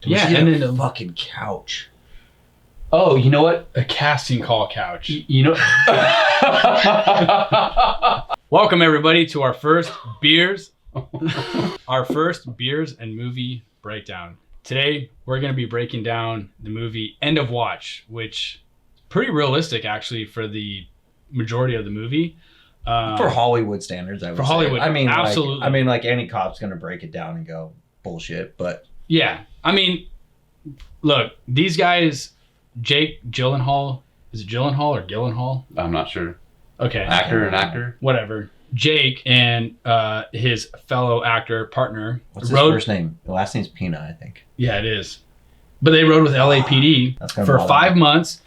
Yeah, and then a fucking couch. Oh, you know what? A casting call couch. You know. Welcome everybody to our first beers and movie breakdown. Today we're going to be breaking down the movie End of Watch, which is pretty realistic actually for the majority of the movie. For Hollywood standards, I would say. Hollywood, I mean, absolutely. Like any cop's gonna break it down and go bullshit, but yeah, I mean, look, these guys, Jake Gyllenhaal, is it Gyllenhaal or Gyllenhaal? I'm not sure. Okay, Actor. Whatever. Jake and his fellow actor partner. What's his first name? The last name's Pina, I think. Yeah, it is. But they rode with LAPD for 5 months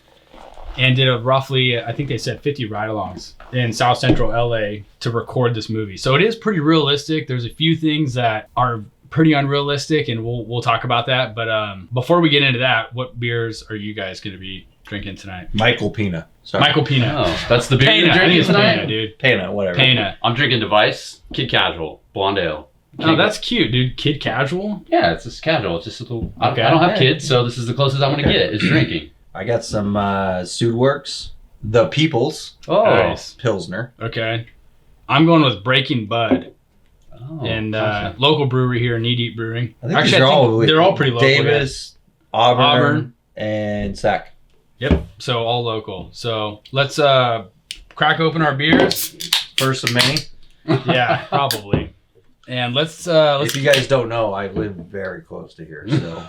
and did a roughly, I think they said 50 ride-alongs in South Central LA to record this movie. So it is pretty realistic. There's a few things that are pretty unrealistic, and we'll talk about that. But before we get into that, what beers are you guys going to be drinking tonight? Michael Pina. Sorry. Michael Pina. Oh, that's the beer Pina. you're drinking tonight? Pina, dude. Pina, whatever. Pina. I'm drinking Device, Kid Casual, Blonde Ale. Oh, that's cute, dude. Kid Casual? Yeah, it's just casual. It's just a little... Okay. I don't have kids, so this is the closest I'm going to get is drinking. I got some Sudworks, The People's Nice. Pilsner. Okay. I'm going with Breaking Bud. Oh, And local brewery here, Knee Deep Brewing. I think they're all pretty local. Davis, Auburn, and Sac. Yep. So all local. So let's crack open our beers. First of many. Yeah, probably. And let's if you guys don't know, I live very close to here, so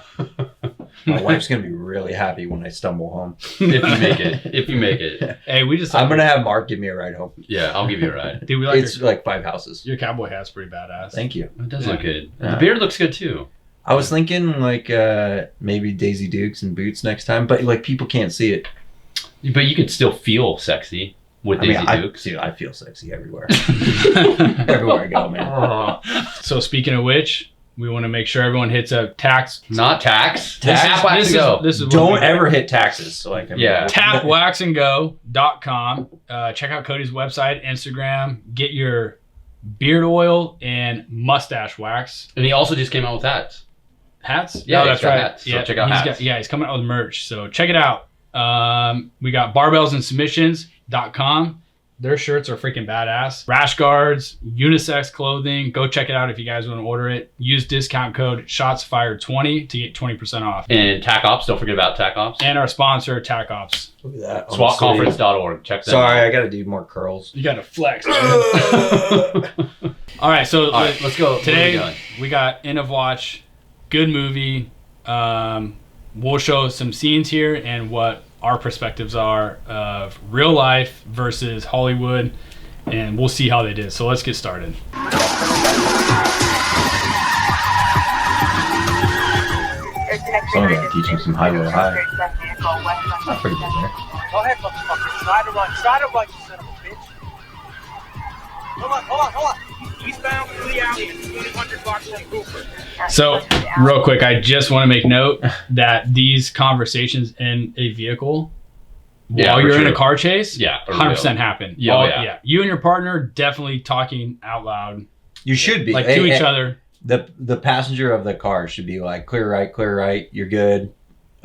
my wife's gonna be really happy when I stumble home. If you make it. Hey, I'm gonna have Mark give me a ride home. Yeah, I'll give you a ride. Dude, we like It's like 5 houses. your cowboy hat's pretty badass. Thank you. It does look good. Yeah. The beard looks good too. I was thinking like maybe Daisy Dukes and boots next time, but like people can't see it. But you could still feel sexy with Daisy Dukes. I feel sexy everywhere. Everywhere I go, man. So speaking of which, we want to make sure everyone hits up Not tax. This is Don't ever hit taxes. So like, tapwaxandgo.com. Check out Cody's website, Instagram. Get your beard oil and mustache wax. And he also just came out with hats. Hats? Yeah, oh, that's right. Hats. So check out hats. He's coming out with merch. So check it out. We got barbellsandsubmissions.com. Their shirts are freaking badass. Rash guards, unisex clothing. Go check it out if you guys want to order it. Use discount code SHOTSFIRED20 to get 20% off. And TAC Ops, don't forget about TAC Ops. And our sponsor, TAC Ops. Look at that. SWATconference.org. Check that out. Sorry, I got to do more curls. You got to flex. All right, so let's go. Today we got End of Watch. Good movie. We'll show some scenes here and what our perspectives are of real life versus Hollywood, and we'll see how they did. So let's get started. Someone got to teach him some highway high. Not pretty good there. Go ahead, motherfucker. Try to run, you son of a bitch. Hold on. Eastbound through the alley at 200 blocks from Cooper. So, real quick, I just want to make note that these conversations in a vehicle while you're in a car chase, 100% happen. Yeah. You and your partner definitely talking out loud. You should be. Like to each other. The passenger of the car should be like, clear right, you're good.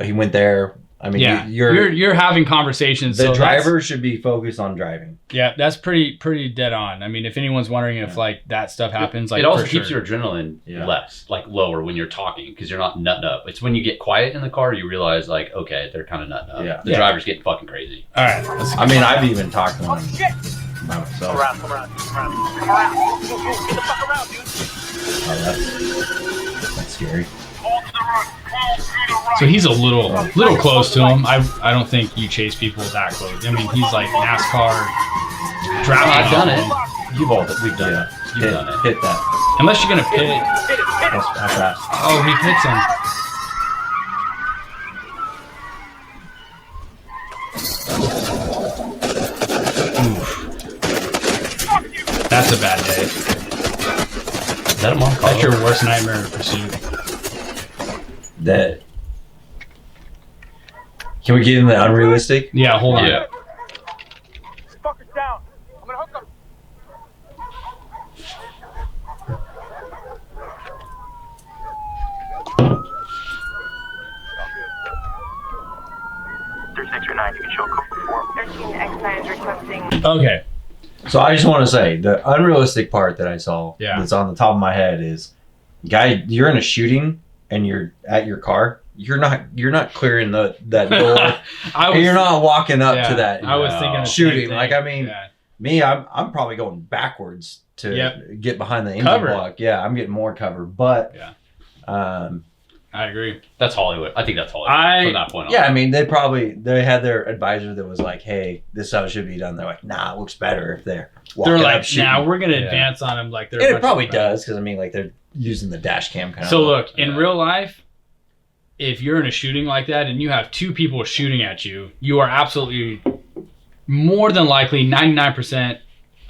He went there. I mean, you're having conversations. The driver should be focused on driving. Yeah, that's pretty dead on. I mean, if anyone's wondering if like that stuff happens, like it also keeps your adrenaline lower when you're talking because you're not nutting up. It's when you get quiet in the car you realize like, okay, they're kind of nutting up. Yeah. The driver's getting fucking crazy. All right. I mean, I've even talked to him by myself. Come around. Get the fuck around, dude. Oh, that's scary. So he's a little close to him. I don't think you chase people that close. I mean, he's like NASCAR drafting. I've done it. We've done it. You've done it. Hit that. Unless you're gonna pit. How fast? Oh, he pits him. Oof. That's a bad day. Is that a Monte Carlo? That's your worst nightmare in pursuit. That. Can we get in the unrealistic? Yeah, hold on. Yeah. This fucker's down. I'm gonna hook him. there's an extra 9, you can show code for 13X9 is requesting. Okay. So I just want to say the unrealistic part that I saw Yeah. that's on the top of my head is, guy, you're in a shooting and you're at your car. You're not clearing that door. And you're not walking up to that. I was thinking the shooting. same thing. Like, I mean, Yeah. me, I'm probably going backwards to get behind the engine Cover. block. Yeah, I'm getting more cover. But I agree. That's Hollywood. I think that's Hollywood from that point on. yeah, I mean, they had their advisor that was like, hey, this is how it should be done. They're like, nah, it looks better if they're walking They're up like, shooting. now we're gonna advance on them like they're. And it probably does, because I mean, like, they're using the dash cam kind of. So look, in real life, if you're in a shooting like that and you have two people shooting at you, you are absolutely more than likely 99%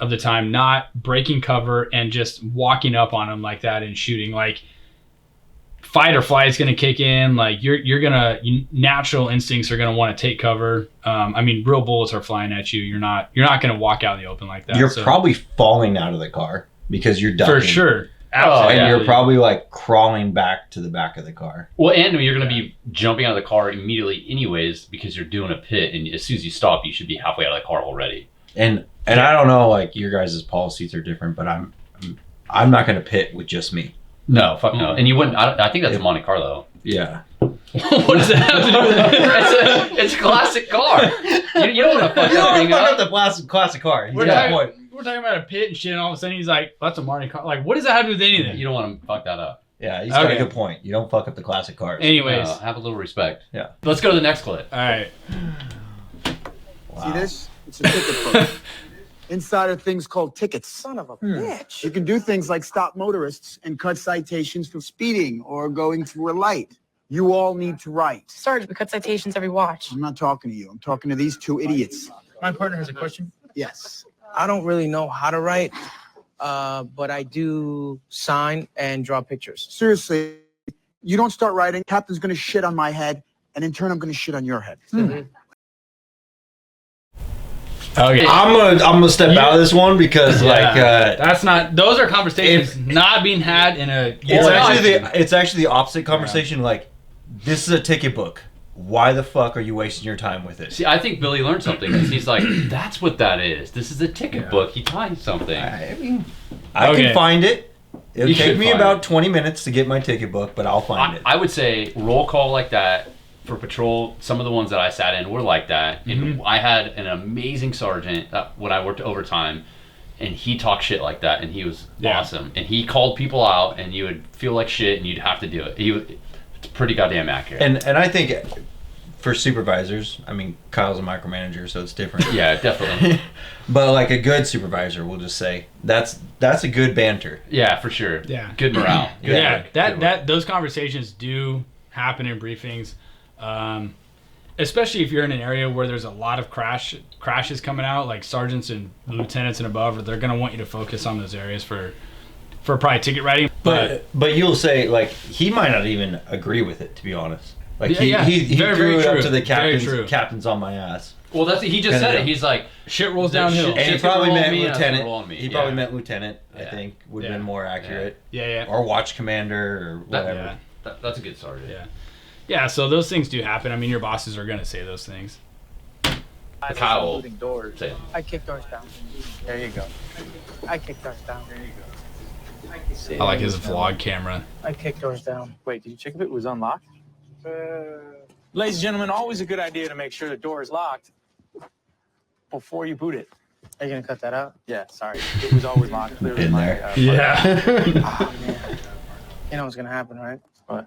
of the time not breaking cover and just walking up on them like that and shooting. Like, fight or flight is going to kick in. Like, you're gonna, natural instincts are going to want to take cover. I mean, real bullets are flying at you. You're not going to walk out in the open like that. You're probably falling out of the car because you're ducking. For sure. Absolutely. And you're probably like crawling back to the back of the car. Well, and you're going to be jumping out of the car immediately anyways, because you're doing a pit, and as soon as you stop, you should be halfway out of the car already. And I don't know, like, your guys' policies are different, but I'm not going to pit with just me. No, fuck no. And you wouldn't. I think that's a Monte Carlo. Yeah. What does that have to do with it? It's a classic car. You don't want to fuck that thing up. the classic car. We're talking about a pit and shit, and all of a sudden he's like, that's a Marty car. Like, what does that have to do with anything? You don't want to fuck that up. Yeah, he's got a good point. You don't fuck up the classic cars. Anyways. Have a little respect. Yeah. Let's go to the next clip. All right. Wow. See this? It's a ticket book. Inside are things called tickets. Son of a bitch. You can do things like stop motorists and cut citations for speeding or going through a light. You all need to write. Sarge, we cut citations every watch. I'm not talking to you. I'm talking to these two idiots. My partner has a question. Yes. I don't really know how to write, but I do sign and draw pictures. Seriously, you don't start writing, Captain's going to shit on my head, and in turn, I'm going to shit on your head. Okay. I'm gonna step out of this one because that's not. Those are conversations not being had in a. It's actually the opposite conversation. Like, this is a ticket book. Why the fuck are you wasting your time with it? See, I think Billy learned something, because he's like, that's what that is. This is a ticket book. He taught you something. I mean, I can find it. It'll take me about 20 minutes to get my ticket book, but I'll find it. I would say roll call like that for patrol. Some of the ones that I sat in were like that. And I had an amazing sergeant when I worked overtime, and he talked shit like that, and he was awesome. And he called people out, and you would feel like shit, and you'd have to do it. It's pretty goddamn accurate. And I think for supervisors, I mean, Kyle's a micromanager, so it's different. Yeah, definitely. But like a good supervisor will just say, that's a good banter. Yeah, for sure. Yeah. Good morale. Good work. Those conversations do happen in briefings, especially if you're in an area where there's a lot of crashes coming out, like sergeants and lieutenants and above. They're going to want you to focus on those areas for probably ticket writing. But you'll say, like, he might not even agree with it, to be honest. Like, he very, threw very it up true. to the Very captain's on my ass. Well, he just said it. He's like, shit rolls downhill. And he probably meant lieutenant. He probably meant lieutenant, I think, would have been more accurate. Yeah. Or watch commander or whatever. That's a good sergeant. Yeah, so those things do happen. I mean, your bosses are going to say those things. Kyle, say it. I kick doors down. There you go. I kick doors down. There you go. I like his vlog camera. I kick doors down. Wait, did you check if it was unlocked? Ladies and gentlemen, always a good idea to make sure the door is locked before you boot it. Are you going to cut that out? Yeah, sorry. It was always locked. Clearly In my, there. Oh, man. You know what's going to happen, right? What?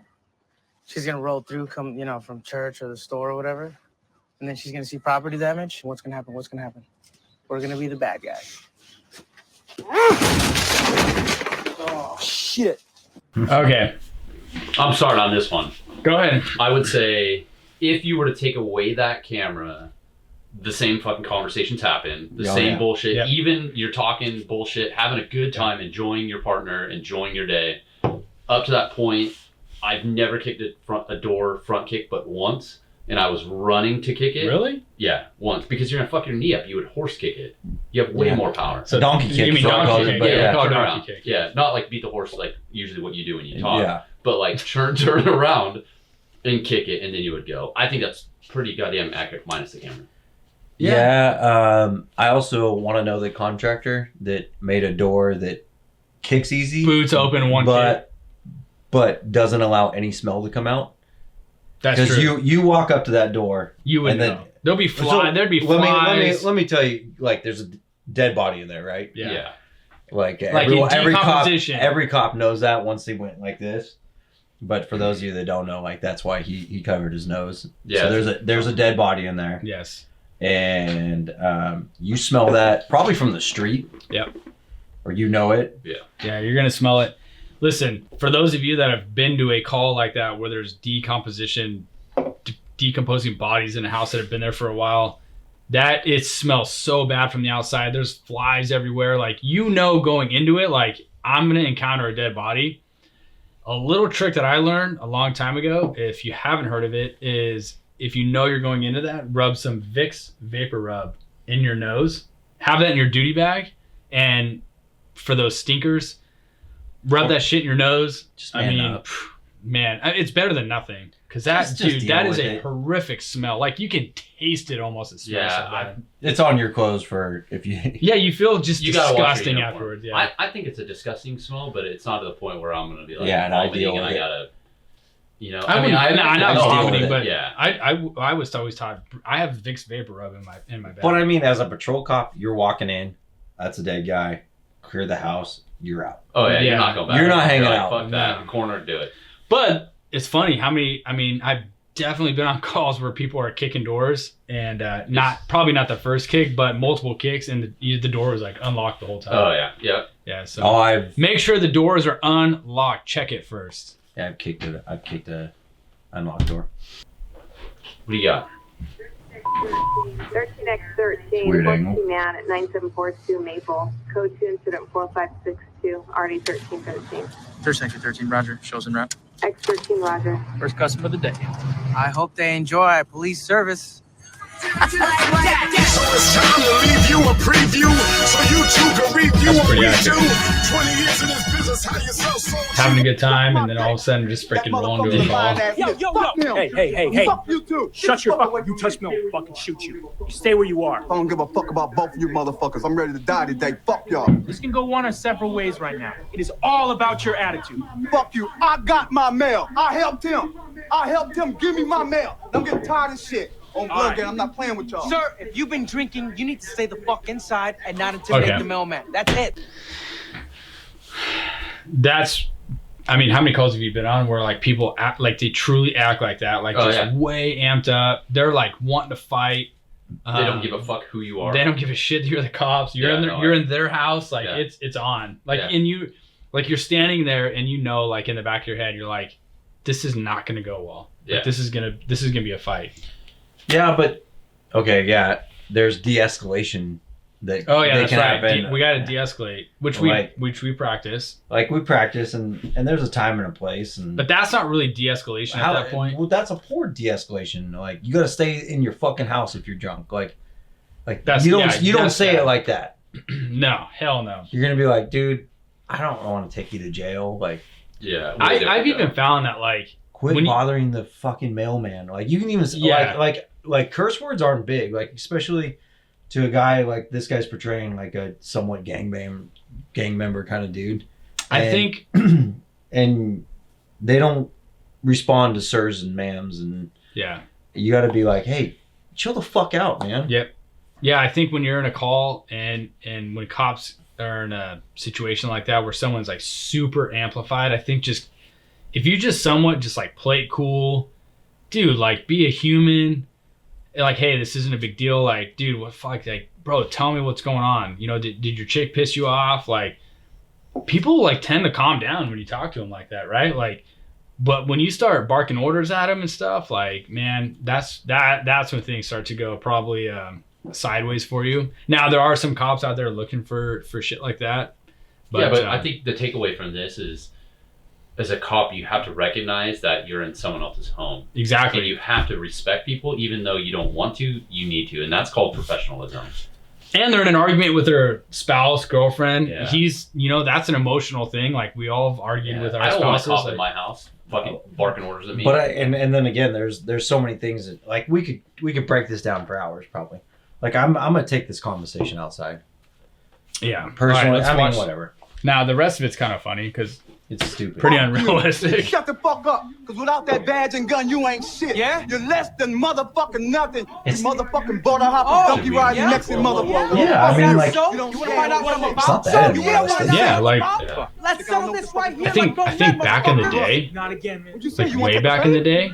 She's going to roll through, from church or the store or whatever. And then she's going to see property damage. And what's going to happen? We're going to be the bad guys. Oh, shit. Okay. I'm starting on this one. Go ahead. I would say if you were to take away that camera, the same fucking conversations happen, the same bullshit. Yeah. Even you're talking bullshit, having a good time, enjoying your partner, enjoying your day. Up to that point, I've never kicked a door front kick but once, and I was running to kick it. Really? Yeah, once. Because you're gonna fuck your knee up. You would horse kick it. You have way more power. So donkey kick. You mean donkey kick? Turn around. Donkey kick. Yeah, not like beat the horse like usually what you do when you talk. Yeah. But like turn around. and kick it, and then you would go. I think that's pretty goddamn accurate, minus the camera. Yeah. I also want to know the contractor that made a door that kicks easy, boots open one kick, but doesn't allow any smell to come out. That's true. Because you walk up to that door, you would know. There'll be flies. There'd be flies. Let me tell you, like, there's a dead body in there, right? Yeah. Like every cop knows that once they went like this. But for those of you that don't know, like, that's why he covered his nose. Yeah. So there's a dead body in there. Yes. And you smell that probably from the street. Yep. Or you know it. Yeah. Yeah, you're gonna smell it. Listen, for those of you that have been to a call like that where there's decomposing bodies in a house that have been there for a while, that it smells so bad from the outside. There's flies everywhere. Like, you know, going into it, like, I'm gonna encounter a dead body. A little trick that I learned a long time ago, if you haven't heard of it, is if you know you're going into that, rub some Vicks Vapor Rub in your nose. Have that in your duty bag, and for those stinkers, rub that shit in your nose. Just man, it's better than nothing. Because that is a horrific smell. Like, you can taste it almost. It smells so bad. It's on your clothes for if you. Yeah, you feel just disgusting afterwards. Yeah, I think it's a disgusting smell, but it's not to the point where I'm gonna be like, vomiting and I gotta. You know, I'm not vomiting, but yeah, I was always taught. I have Vicks Vapor Rub in my bag. But I mean, as a patrol cop, you're walking in. That's a dead guy. Clear the house. You're out. Oh yeah, you're not going back. You're not hanging out. Fuck that. Corner, do it. But it's funny how many. I mean, I've definitely been on calls where people are kicking doors, and probably not the first kick, but multiple kicks, and the door was like unlocked the whole time. Oh yeah, yep. Yeah. So make sure the doors are unlocked. Check it first. Yeah, I've kicked a unlocked door. What do you got? 13x13, Weird 14 man at 9742 Maple. Code 2 incident 4562, RD 1313. Third section 13, Roger. Shows and wrap. X13, Roger. First customer of the day. I hope they enjoy police service. So it's time to leave you a preview so you two can review what we do. 20 years in this business, how you so having a good time, and then all of a sudden just freaking rolling to a call. Yo. Hey. Fuck you too. Shut your fuck. You touch me, I'll fucking shoot you. You stay where you are. I don't give a fuck about both of you motherfuckers. I'm ready to die today. Fuck y'all. This can go one of several ways right now. It is all about your attitude. Fuck you. I got my mail. I helped him. Give me my mail. I'm getting tired of shit. On blood game, I'm not playing with y'all. Sir, if you've been drinking, you need to stay the fuck inside and not intimidate the mailman. That's it. I mean, how many calls have you been on where like people act like they truly act like that? Like way amped up. They're like wanting to fight. They don't give a fuck who you are. They don't give a shit. You're the cops. You're in their house. Like it's on. Like and you're standing there and you know, like in the back of your head, you're like, this is not gonna go well. Yeah. Like, this is gonna be a fight. Yeah, but there's de-escalation that that's can right. happen. We got to de-escalate, which we practice. Like we practice, and there's a time and a place. But that's not really de-escalation at that point. Well, that's a poor de-escalation. Like, you got to stay in your fucking house if you're drunk. Like that's, you don't say it like that. No, hell no. You're gonna be like, dude, I don't want to take you to jail. Like, yeah, I've even found that like. Quit bothering the fucking mailman. Like, you can even like curse words aren't big. Like, especially to a guy like this guy's portraying like a somewhat gang member kind of dude. I think, and they don't respond to sirs and ma'ams, and you got to be like, hey, chill the fuck out, man. Yep. Yeah, I think when you're in a call and when cops are in a situation like that where someone's like super amplified, I think just. If you just somewhat just like play it cool, dude, like be a human, like, hey, this isn't a big deal. Like, dude, what fuck, like, bro, tell me what's going on. You know, did your chick piss you off? Like, people like tend to calm down when you talk to them like that, right? Like, but when you start barking orders at them and stuff, like, man, that's when things start to go probably sideways for you. Now, there are some cops out there looking for shit like that. But I think the takeaway from this is, as a cop, you have to recognize that you're in someone else's home. Exactly. And you have to respect people, even though you don't want to, you need to. And that's called professionalism. And they're in an argument with their spouse, girlfriend. Yeah. He's, that's an emotional thing. Like we all have argued with our I don't want a spouses. cop in my house fucking barking orders at me. But and then again, there's so many things that, like, we could break this down for hours probably. Like I'm gonna take this conversation outside. Yeah. Personally, All right, whatever. Now the rest of it's kind of funny because it's stupid. Pretty unrealistic. Shut the fuck up, because without that badge and gun, you ain't shit. Yeah? You're less than motherfucking nothing. You motherfucking border hopper, donkey riding Mexican motherfucker. Yeah, I mean, like, you want to find out what I'm it's not that unrealistic. Yeah, like Let's settle this right here. I think back in the day, Not again, man. like way back in the day,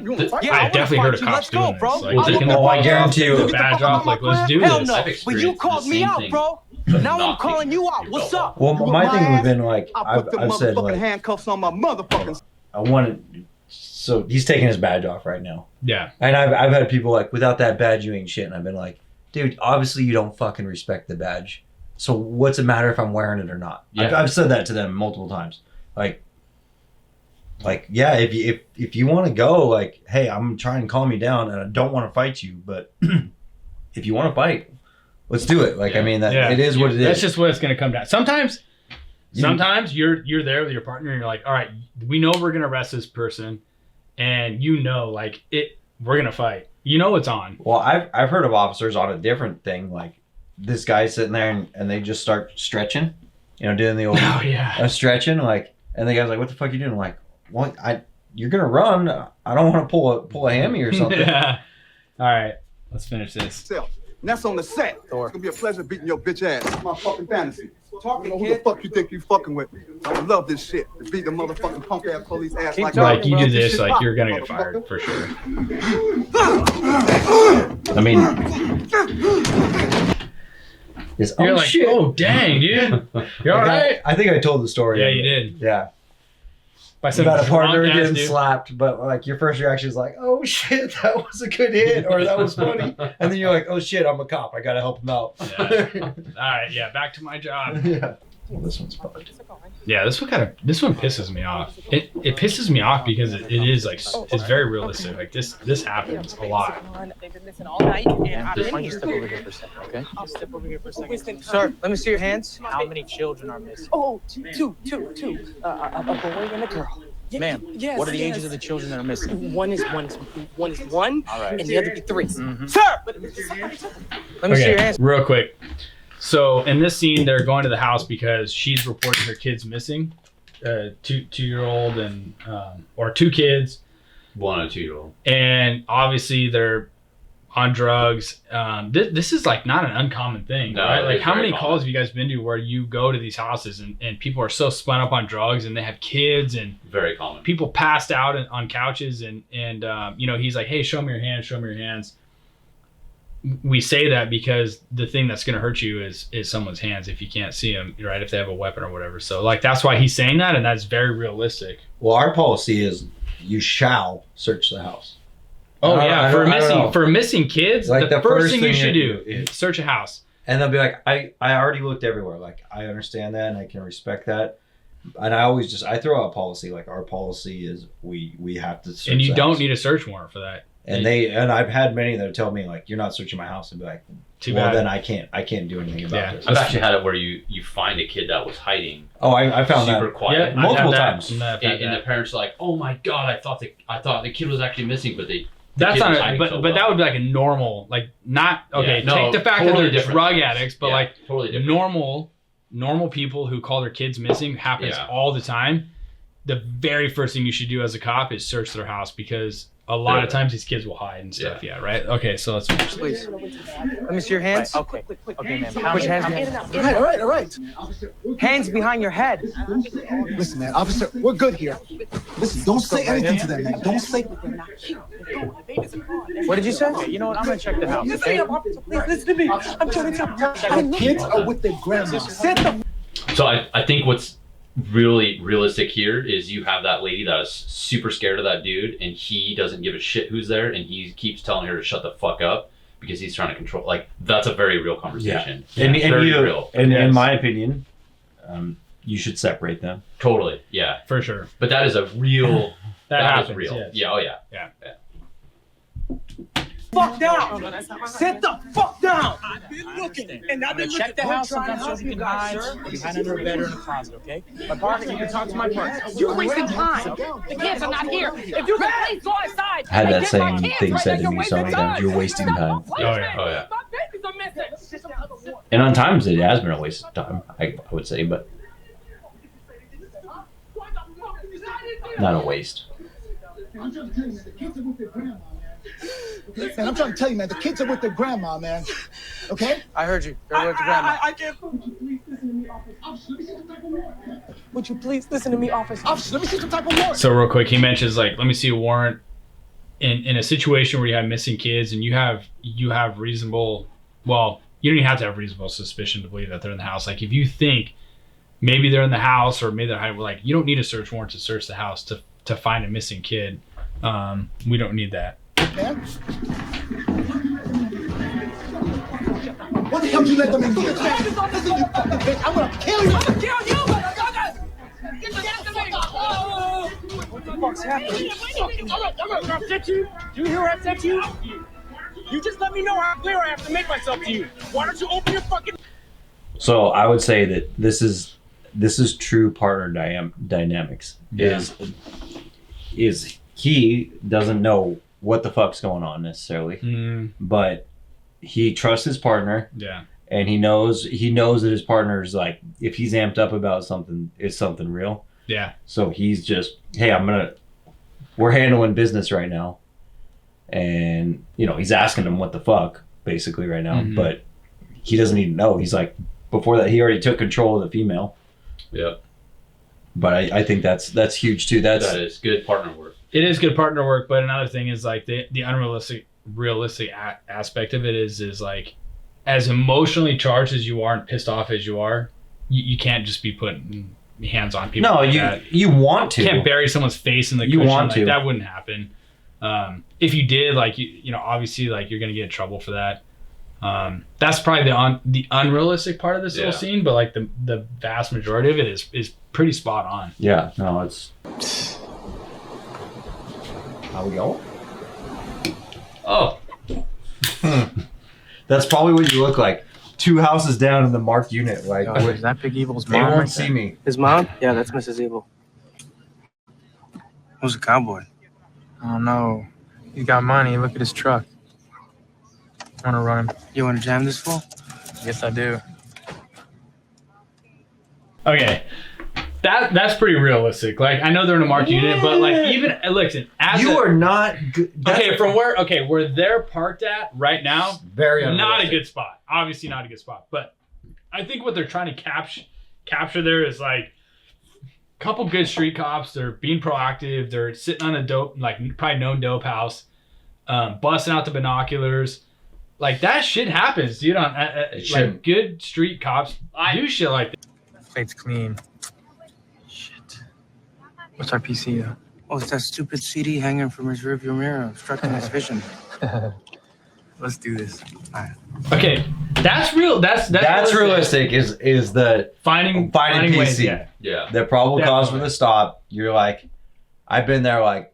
I definitely heard of cops doing this. Like taking the I guarantee you. badge off, like let's do Hell this. no. But you called me out, bro. Now I'm calling you out. What's up? Well, my thing would have been like, I'll put the I've said motherfucking like, handcuffs on my motherfucking. I wanted. So he's taking his badge off right now. Yeah. And I've had people like, without that badge, you ain't shit. And I've been like, dude, obviously you don't fucking respect the badge. So what's it matter if I'm wearing it or not? Yeah. I've said that to them multiple times. Like, yeah, if you want to go, like, hey, I'm trying to calm you down and I don't want to fight you, but if you want to fight, let's do it. Like, I mean, it is what it is. That's just what it's going to come down. Sometimes you're there with your partner and you're like, all right, we know we're going to arrest this person, and like we're going to fight. It's on. Well, I've heard of officers on a different thing, like this guy sitting there and they just start stretching, doing the old stretching, like, and the guy's like, what the fuck are you doing? I'm like, well, you're going to run. I don't want to pull a hammy or something. Yeah. All right, let's finish this. And that's on the set. It's gonna be a pleasure beating your bitch ass. It's my fucking fantasy. Talking to who the fuck you think you fucking with? I love this shit. To beat the motherfucking punk ass police ass like that. Like you do this, like you're gonna get fired for sure. I mean, you're like, shit. Oh dang, dude, you're all right. I think I told the story. Yeah, you did. Yeah. By some About a partner drunk ass getting dude. slapped, but like your first reaction is like, oh shit, that was a good hit, or that was funny, and then you're like, oh shit, I'm a cop, I gotta help him out. Yeah. All right, yeah, back to my job. Yeah. Well, this one's probably. Yeah, this one pisses me off. It pisses me off because it is like it's very realistic. Like this happens a lot. They've been missing all night. Just why don't you step over here for a second, okay? I'll step over here for a second. Sir, let me see your hands. How many children are missing? Oh, two. A boy and a girl. Ma'am, what are the ages of the children that are missing? One is one, all right, and the other be 3. Mm-hmm. Sir, let me see your hands. Real quick. So in this scene, they're going to the house because she's reporting her kids missing, 2-year-old and or 2 kids, 1 and 2-year-old, and obviously they're on drugs. This is like not an uncommon thing, no, right? Like how many common. calls have you guys been to where you go to these houses and people are so spun up on drugs and they have kids and very common. People passed out on couches and he's like, hey, show me your hands. We say that because the thing that's going to hurt you is someone's hands if you can't see them, right? If they have a weapon or whatever. So like that's why he's saying that, and that's very realistic. Well, our policy is you shall search the house. Oh yeah, for missing kids, like the first thing you should do is search a house. And they'll be like, I already looked everywhere. Like I understand that and I can respect that. And I throw out policy. Like our policy is we have to search. And you the don't house. need a search warrant for that. And I've had many that tell me like, you're not searching my house, and be like, too well, bad. then I can't do anything about this. I've actually had it where you find a kid that was hiding. Oh, I found super that quiet multiple times. And the parents are like, oh my god, I thought the kid was actually missing, but that's not but that would be like a normal, like not okay. Yeah, take the fact totally that they're different. drug addicts, but like totally different. normal people who call their kids missing happens all the time. The very first thing you should do as a cop is search their house because a lot of times these kids will hide and stuff. Yeah, right. Okay, so let's finish. Please. Let me see your hands. Right, okay, ma'am. Put your hands behind. All right. Hands behind your head. Listen, man, officer, we're good here. Listen, don't say anything to them, man. Don't say. What did you say? Okay, you know what? I'm gonna check the house. Okay? Please listen to me. I'm trying to tell The kids are with their grandma. So I think what's really realistic here is you have that lady that is super scared of that dude and he doesn't give a shit who's there and he keeps telling her to shut the fuck up because he's trying to control. Like that's a very real conversation. Yeah. And very real. And in my opinion, you should separate them. Totally. Yeah. For sure. But that is a real. that is happens, real. yes. Yeah. Oh yeah. Yeah. Fuck down! Sit the fuck down! I've been looking, and I've been check the house. Sometimes so you can hide behind under a bed or in a closet, okay? My partner, you can talk to my partner. You're wasting time. The kids are not here. If you can please go outside. I had that same thing said to me so many times. You're wasting time. Oh yeah. My babies are missing. And on times it has been a waste of time, I would say, but not a waste. Man, I'm trying to tell you, man, the kids are with their grandma, man. Okay? I heard you. They're with the grandma. I can't. Would you please listen to me, officer? Officer, let me see some type of warrant. So real quick, he mentions like, let me see a warrant in a situation where you have missing kids and you have reasonable, well, you don't even have to have reasonable suspicion to believe that they're in the house. Like if you think maybe they're in the house or maybe they're hiding, like you don't need a search warrant to search the house to find a missing kid. We don't need that. Man? What the hell did you let them in here? Listen, you fucking bitch, I'm gonna kill you! I'm gonna kill you! Get the gas to me! What the fuck's happening? I'm gonna upset you. Do you hear what I said to you? You just let me know how clear I have to make myself to you. Why don't you open your fucking... So I would say that this is true partner dynamics. Yeah. Is he doesn't know what the fuck's going on necessarily, but he trusts his partner. Yeah. And he knows that his partner's like, if he's amped up about something, it's something real. Yeah. So he's just, hey, we're handling business right now. And, he's asking him what the fuck, basically, right now. Mm-hmm. But he doesn't even know. He's like, before that, he already took control of the female. Yeah. But I think that's huge, too. That is good partner work. It is good partner work, but another thing is like the unrealistic aspect of it is like, as emotionally charged as you are and pissed off as you are, you can't just be putting hands on people. No, like you want to. You can't bury someone's face in the cushion. You want to. That wouldn't happen. If you did, like obviously, like you're gonna get in trouble for that. That's probably the unrealistic part of this little scene, but like the vast majority of it is pretty spot on. Yeah, no, it's. How we going? Oh. That's probably what you look like. 2 houses down in the marked unit. Like, is that Big Evil's they mom? won't see me. His mom? Yeah, that's Mrs. Evil. Who's a cowboy? Oh no. He's got money. Look at his truck. I want to run him. You want to jam this fool? Yes, I do. Okay. That's pretty realistic. Like I know they're in a marked unit, but like even listen, are not good. Where they're parked at right now, very not a good spot. Obviously not a good spot. But I think what they're trying to capture there is like a couple good street cops. They're being proactive. They're sitting on a dope, like probably known dope house, busting out the binoculars. Like that shit happens, dude. On like good street cops do shit like that. Plate's clean. What's our PC though? Oh, it's that stupid CD hanging from his rearview mirror, obstructing his vision. Let's do this. All right. Okay, that's real. That's realistic. Is the finding PC. Ways, yeah. The probable cause for the stop. You're like, I've been there. Like,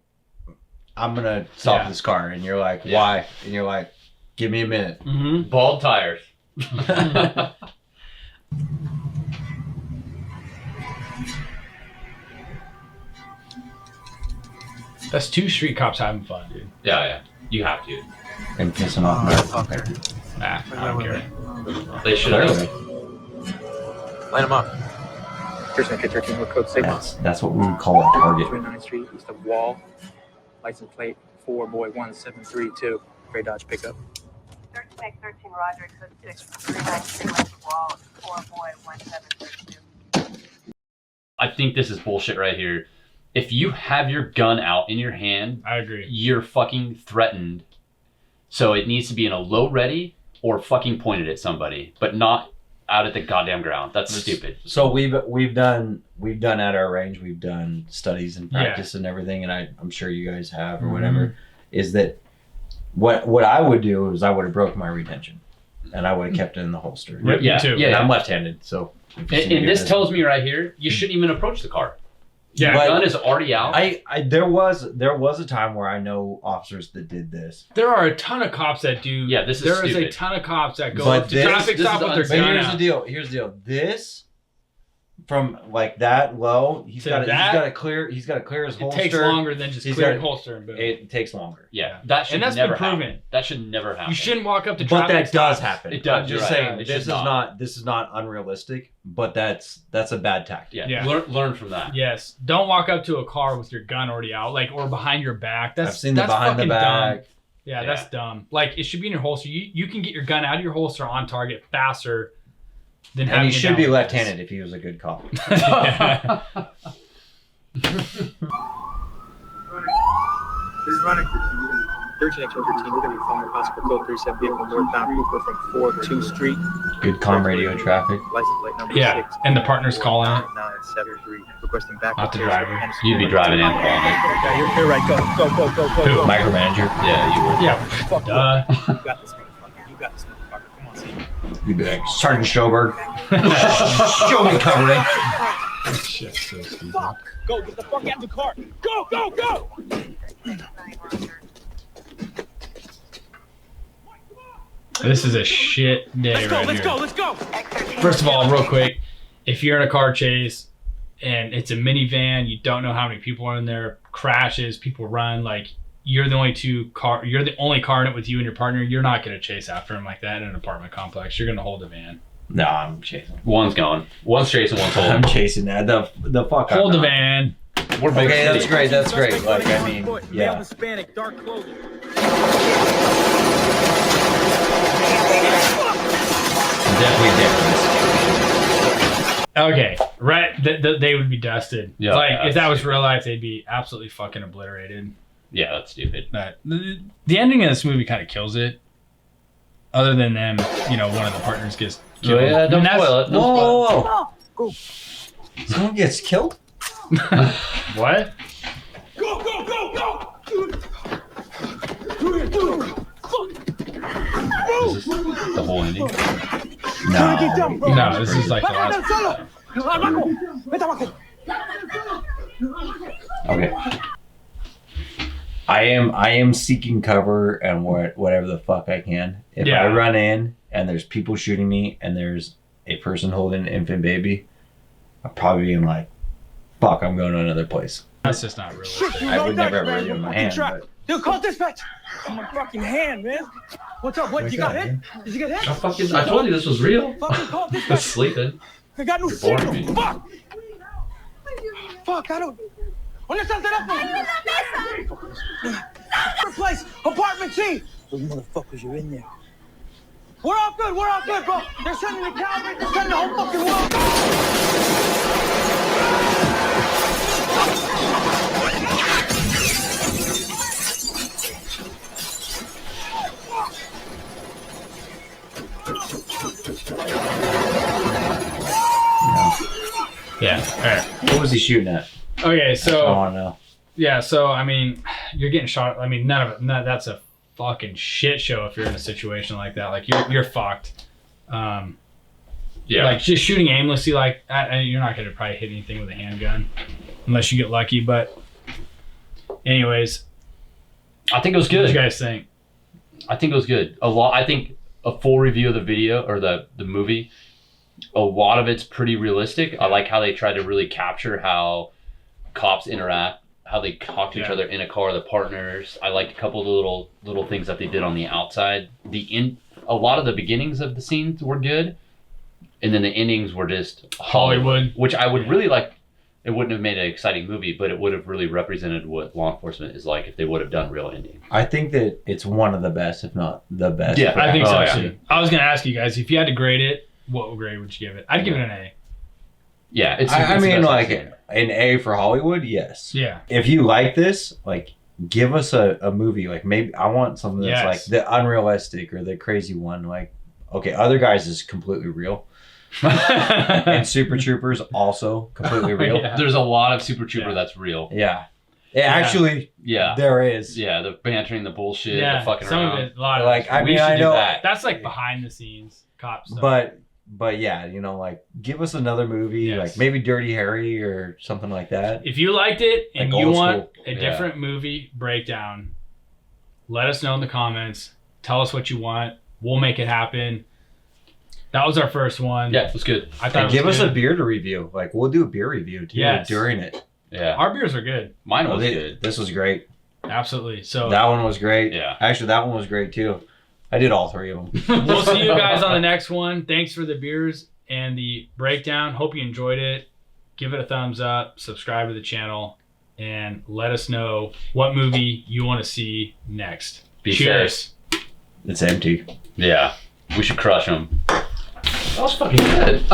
I'm gonna stop this car, and you're like, why? And you're like, give me a minute. Mm-hmm. Bald tires. That's 2 street cops having fun, dude. Yeah. You have to. And pissing off my fucker. Nah, I don't care. They should have. Line them up. Person at 13 with code 6. That's what we would call a target. 29th Street, east of Wall. License plate 4 boy 1732. Gray Dodge pickup. 13 Roger, code 6, 39 west of Wall, 4 boy 1732. I think this is bullshit right here. If you have your gun out in your hand, I agree. You're fucking threatened. So it needs to be in a low ready or fucking pointed at somebody, but not out at the goddamn ground. That's stupid. So we've done at our range. We've done studies and practice and everything, and I'm sure you guys have or whatever. Is that what I would do is I would have broken my retention, and I would have kept it in the holster. Me too. Yeah, I'm left-handed, so. And this tells me right here, you shouldn't even approach the car. Yeah, But gun is already out. There was a time where I know officers that did this. There are a ton of cops that do. Yeah, this is There stupid. is a ton of cops that go But up to traffic stop with their But gun here's out. the deal. Here's the deal. This from like that low, he's got to clear his holster. It takes longer than just clearing holster and boom. It takes longer. Yeah, that should and that's never been proven. happen. That should never happen. You shouldn't walk up to But traffic that does stops. happen. It does. I'm You're just right. saying It this is not unrealistic, but that's a bad tactic. Yeah. Learn from that. Yes. Don't walk up to a car with your gun already out, like or behind your back. That's I've seen the that's behind the fucking back. dumb. Yeah, that's dumb. Like it should be in your holster. You can get your gun out of your holster on target faster than having And he it should down be like this. left-handed if he was a good cop. Yeah. This is running. 13 October 13, we're going to be following possible code 37 vehicle northbound Cooper from 4-2 Street. Good comm radio traffic. License plate number Yeah, 6. and the partner's calling it. 973. Requesting back. Not the driver. You'd be driving and calling it. Yeah, you're right. Go. Who? Micromanager. Yeah, you would. Yeah. Fuck Duh. you got this motherfucker. You got this motherfucker. Come on, see. You'd be like, Sergeant Schoberg. Show me covering. Shit, so stupid. Fuck. Go. Get the fuck out of the car. Go. This is a shit day right here. Let's go. First of all, real quick, if you're in a car chase and it's a minivan, you don't know how many people are in there, crashes, people run, like you're the only car in it with you and your partner, you're not going to chase after him like that in an apartment complex. You're going to hold the van. No, I'm chasing. One's going. One's chasing, one's holding. I'm chasing that. The fuck. Hold the van. We're big Okay, that's city. great. That's great. Like I mean, yeah. Hispanic, dark clothing. Definitely different. Okay, right. They would be dusted. Yeah, like yeah, if that was real life, they'd be absolutely fucking obliterated. Yeah, that's stupid. But the ending of this movie kind of kills it. Other than them, one of the partners gets killed. Oh, yeah, don't spoil it. Whoa. Someone gets killed? What? Go. Is this the whole ending? No, this is like the last. Okay. I am seeking cover and whatever the fuck I can. If I run in and there's people shooting me and there's a person holding an infant baby, I'm probably being like, fuck, I'm going to another place. That's just not real. I would never have radio in my hand. But Dude, call dispatch. Oh, my fucking hand, man. What's up? What? You got hit? Did you get hit? I told you this was real. Fucking call I was dispatch. sleeping. I got no You're boring signal. me. Fuck. Fuck, I don't. ¿Dónde está el teléfono? Place, apartment C. Those motherfuckers are in there. We're all good, bro. They're sending the cavalry. They're sending the whole fucking world. Yeah. All right. what was he shooting at? Okay, I so want to know. yeah, so I mean, you're getting shot. I mean, that's a fucking shit show if you're in a situation like that. Like you're fucked. Yeah. Like just shooting aimlessly, like you're not gonna probably hit anything with a handgun unless you get lucky. But anyways, I think it was what do good. you guys think? I think it was good. I think a full review of the video or the movie, a lot of it's pretty realistic. I like how they try to really capture how cops interact, how they talk to each other in a car, the partners. I liked a couple of the little things that they did on the outside. A lot of the beginnings of the scenes were good, and then the endings were just Hollywood, which I would really like. It wouldn't have made an exciting movie, but it would have really represented what law enforcement is like if they would have done real endings. I think that it's one of the best, if not the best. Yeah, I think so yeah. too. I was gonna ask you guys if you had to grade it, what grade would you give it? I'd give it an A. Yeah, I the mean, best like I've seen. an A for Hollywood, yes. Yeah. If you like this, like, give us a movie. Like, maybe I want something that's like the unrealistic or the crazy one. Like, okay, Other Guys is completely real. And Super Troopers also completely real. Yeah. There's a lot of Super Trooper that's real. Yeah. Actually, there is. Yeah, the bantering, the bullshit, the Yeah, fucking some around. of it, a lot of Like, I mean, I know that. that's like behind the scenes cop stuff. But But yeah, you know, like give us another movie, Yes. like maybe Dirty Harry or something like that. If you liked it and Like you old want school. a different movie breakdown, let us know in the comments. Tell us what you want. We'll make it happen. That was our first one. Yeah, it was good. I thought And give us a beer to review. Like we'll do a beer review too during it. Yeah. Our beers are good. Mine was good. This was great. Absolutely. So that one was great. Yeah. Actually, that one was great too. I did all 3 of them. We'll see you guys on the next one. Thanks for the beers and the breakdown. Hope you enjoyed it. Give it a thumbs up. Subscribe to the channel. And let us know what movie you want to see next. Cheers. It's empty. Yeah. We should crush them. That was fucking good.